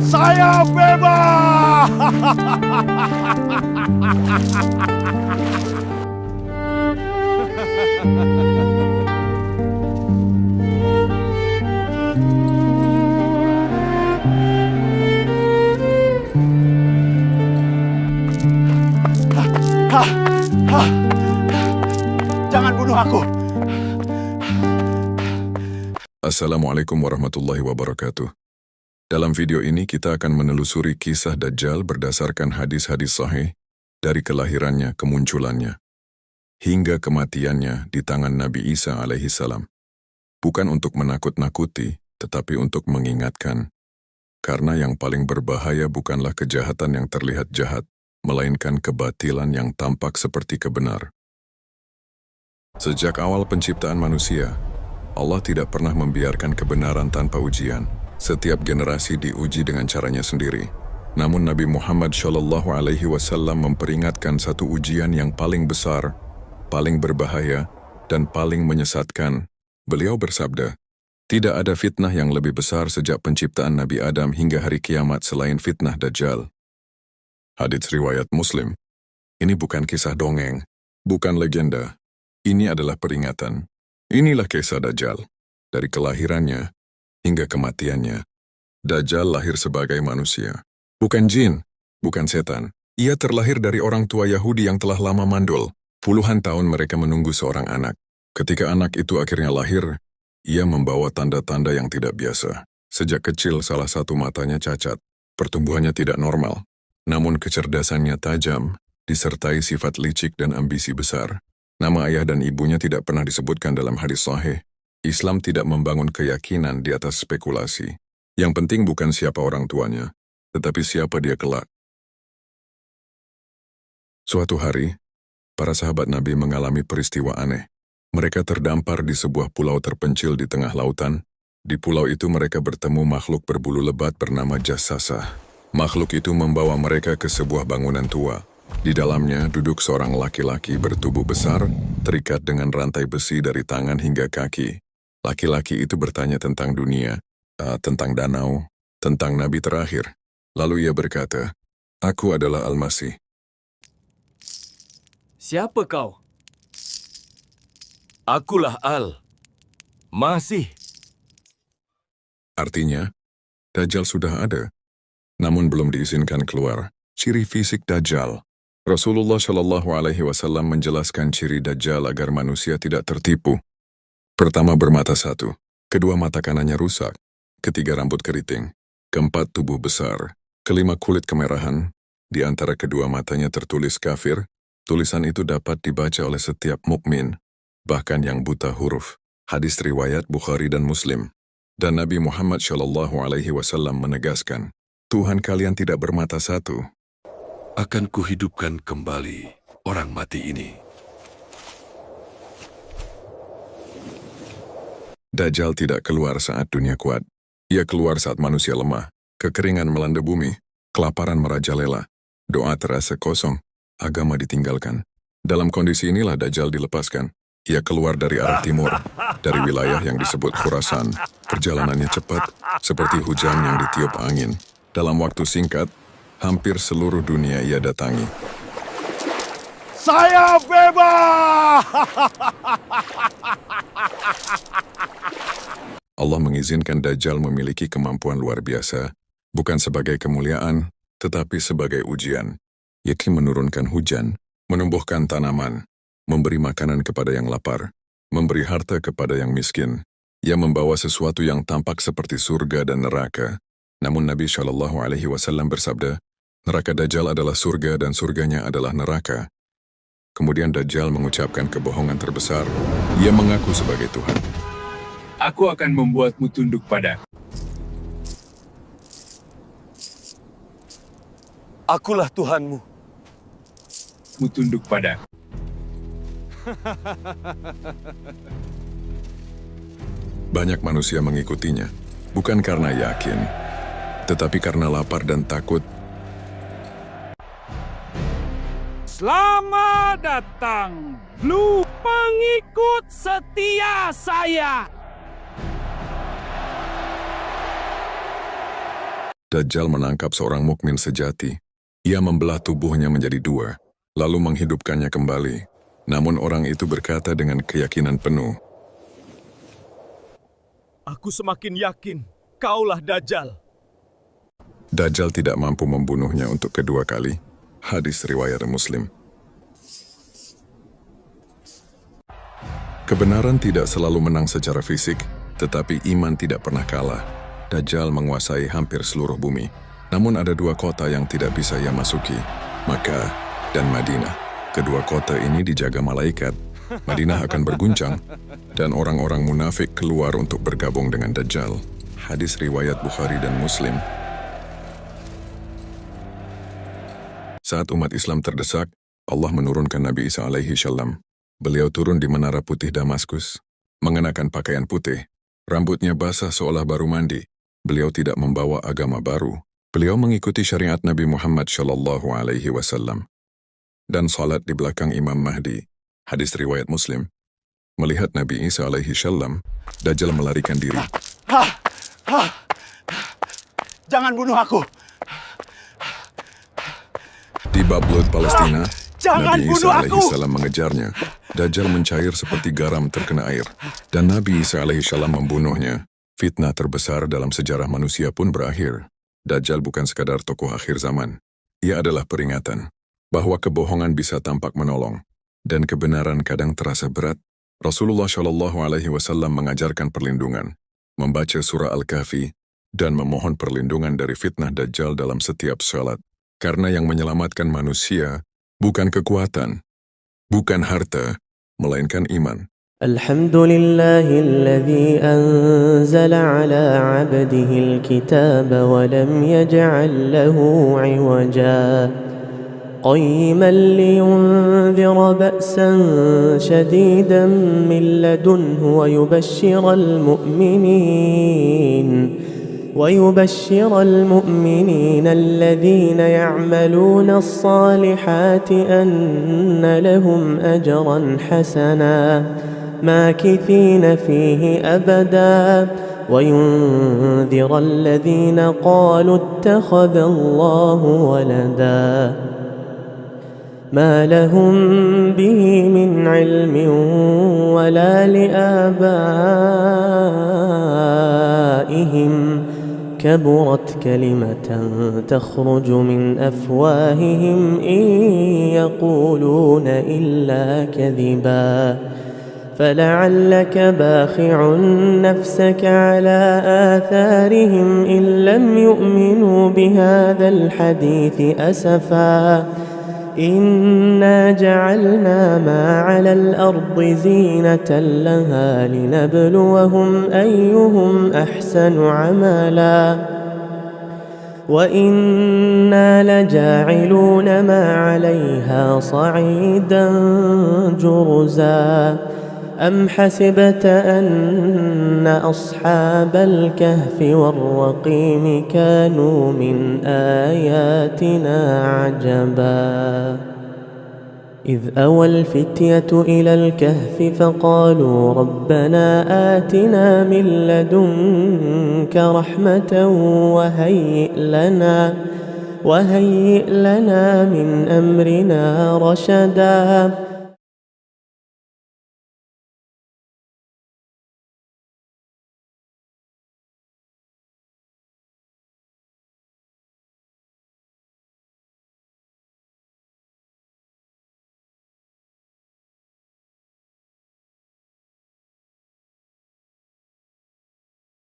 Saya bebas! Jangan bunuh aku. Assalamualaikum warahmatullahi wabarakatuh. Dalam video ini kita akan menelusuri kisah Dajjal berdasarkan hadis-hadis sahih dari kelahirannya, kemunculannya, hingga kematiannya di tangan Nabi Isa alaihi salam. Bukan untuk menakut-nakuti, tetapi untuk mengingatkan. Karena yang paling berbahaya bukanlah kejahatan yang terlihat jahat, melainkan kebatilan yang tampak seperti kebenar. Sejak awal penciptaan manusia, Allah tidak pernah membiarkan kebenaran tanpa ujian. Setiap generasi diuji dengan caranya sendiri. Namun Nabi Muhammad SAW memperingatkan satu ujian yang paling besar, paling berbahaya, dan paling menyesatkan. Beliau bersabda, "Tidak ada fitnah yang lebih besar sejak penciptaan Nabi Adam hingga hari kiamat selain fitnah Dajjal." Hadits riwayat Muslim. Ini bukan kisah dongeng, bukan legenda. Ini adalah peringatan. Inilah kisah Dajjal. Dari kelahirannya hingga kematiannya. Dajjal lahir sebagai manusia. Bukan jin, bukan setan. Ia terlahir dari orang tua Yahudi yang telah lama mandul. Puluhan tahun mereka menunggu seorang anak. Ketika anak itu akhirnya lahir, ia membawa tanda-tanda yang tidak biasa. Sejak kecil salah satu matanya cacat. Pertumbuhannya tidak normal. Namun kecerdasannya tajam, disertai sifat licik dan ambisi besar. Nama ayah dan ibunya tidak pernah disebutkan dalam hadis sahih. Islam tidak membangun keyakinan di atas spekulasi. Yang penting bukan siapa orang tuanya, tetapi siapa dia kelak. Suatu hari, para sahabat Nabi mengalami peristiwa aneh. Mereka terdampar di sebuah pulau terpencil di tengah lautan. Di pulau itu mereka bertemu makhluk berbulu lebat bernama Jassasah. Makhluk itu membawa mereka ke sebuah bangunan tua. Di dalamnya duduk seorang laki-laki bertubuh besar, terikat dengan rantai besi dari tangan hingga kaki. Laki-laki itu bertanya tentang dunia, tentang danau, tentang Nabi terakhir. Lalu ia berkata, "Aku adalah Al-Masih." Siapa kau? Akulah Al-Masih. Artinya, Dajjal sudah ada, namun belum diizinkan keluar. Ciri fisik Dajjal. Rasulullah SAW menjelaskan ciri Dajjal agar manusia tidak tertipu. Pertama, bermata satu. Kedua, mata kanannya rusak. Ketiga, rambut keriting. Keempat, tubuh besar. Kelima, kulit kemerahan. Di antara kedua matanya tertulis kafir. Tulisan itu dapat dibaca oleh setiap mukmin, bahkan yang buta huruf. Hadis riwayat Bukhari dan Muslim. Dan Nabi Muhammad SAW menegaskan, "Tuhan kalian tidak bermata satu." Akan kuhidupkan kembali orang mati ini. Dajjal tidak keluar saat dunia kuat. Ia keluar saat manusia lemah, kekeringan melanda bumi, kelaparan merajalela, doa terasa kosong, agama ditinggalkan. Dalam kondisi inilah Dajjal dilepaskan. Ia keluar dari arah timur, dari wilayah yang disebut Khurasan. Perjalanannya cepat, seperti hujan yang ditiup angin. Dalam waktu singkat, hampir seluruh dunia ia datangi. Saya bebas! Allah mengizinkan Dajjal memiliki kemampuan luar biasa, bukan sebagai kemuliaan, tetapi sebagai ujian, yakni menurunkan hujan, menumbuhkan tanaman, memberi makanan kepada yang lapar, memberi harta kepada yang miskin. Ia membawa sesuatu yang tampak seperti surga dan neraka. Namun Nabi SAW bersabda, neraka Dajjal adalah surga dan surganya adalah neraka. Kemudian Dajjal mengucapkan kebohongan terbesar. Ia mengaku sebagai Tuhan. Aku akan membuatmu tunduk padaku. Akulah Tuhanmu. Tunduk padaku. Banyak manusia mengikutinya, bukan karena yakin, tetapi karena lapar dan takut. Selamat datang, Blue, pengikut setia saya. Dajjal menangkap seorang mukmin sejati. Ia membelah tubuhnya menjadi dua, lalu menghidupkannya kembali. Namun orang itu berkata dengan keyakinan penuh, Aku semakin yakin kaulah Dajjal. Dajjal tidak mampu membunuhnya untuk kedua kali. Hadis riwayat Muslim. Kebenaran tidak selalu menang secara fisik, tetapi iman tidak pernah kalah. Dajjal menguasai hampir seluruh bumi. Namun ada dua kota yang tidak bisa ia masuki, Makkah dan Madinah. Kedua kota ini dijaga malaikat. Madinah akan berguncang, dan orang-orang munafik keluar untuk bergabung dengan Dajjal. Hadis riwayat Bukhari dan Muslim. Saat umat Islam terdesak, Allah menurunkan Nabi Isa alaihi salam. Beliau turun di Menara Putih Damaskus, mengenakan pakaian putih, rambutnya basah seolah baru mandi. Beliau tidak membawa agama baru. Beliau mengikuti syariat Nabi Muhammad Shallallahu Alaihi Wasallam dan salat di belakang Imam Mahdi. Hadis riwayat Muslim. Melihat Nabi Isa alaihi salam, Dajjal melarikan diri. Jangan bunuh aku. Di Bablut, Palestina, Jangan Nabi Isa bunuh alaihi aku. salam mengejarnya. Dajjal mencair seperti garam terkena air, dan Nabi Isa alaihi salam membunuhnya. Fitnah terbesar dalam sejarah manusia pun berakhir. Dajjal bukan sekadar tokoh akhir zaman. Ia adalah peringatan bahwa kebohongan bisa tampak menolong dan kebenaran kadang terasa berat. Rasulullah Shallallahu Alaihi Wasallam mengajarkan perlindungan, membaca surah Al-Kahfi, dan memohon perlindungan dari fitnah Dajjal dalam setiap salat. Karena yang menyelamatkan manusia bukan kekuatan, bukan harta, melainkan iman. الحمد لله الذي أنزل على عبده الكتاب ولم يجعل له عوجا قيما لينذر بأسا شديدا من لدنه ويبشر المؤمنين الذين يعملون الصالحات أن لهم أجرا حسنا ماكثين فيه أبدا وينذر الذين قالوا اتخذ الله ولدا ما لهم به من علم ولا لآبائهم كبرت كلمة تخرج من أفواههم إن يقولون إلا كذبا فلعلك باخع نفسك على آثارهم إن لم يؤمنوا بهذا الحديث أسفا إنا جعلنا ما على الأرض زينة لها لنبلوهم أيهم أحسن عملا وإنا لجاعلون ما عليها صعيدا جرزا أم حسبت أن أصحاب الكهف والرقيم كانوا من آياتنا عجبا إذ أوى الفتية إلى الكهف فقالوا ربنا آتنا من لدنك رحمة وهيئ لنا من أمرنا رشدا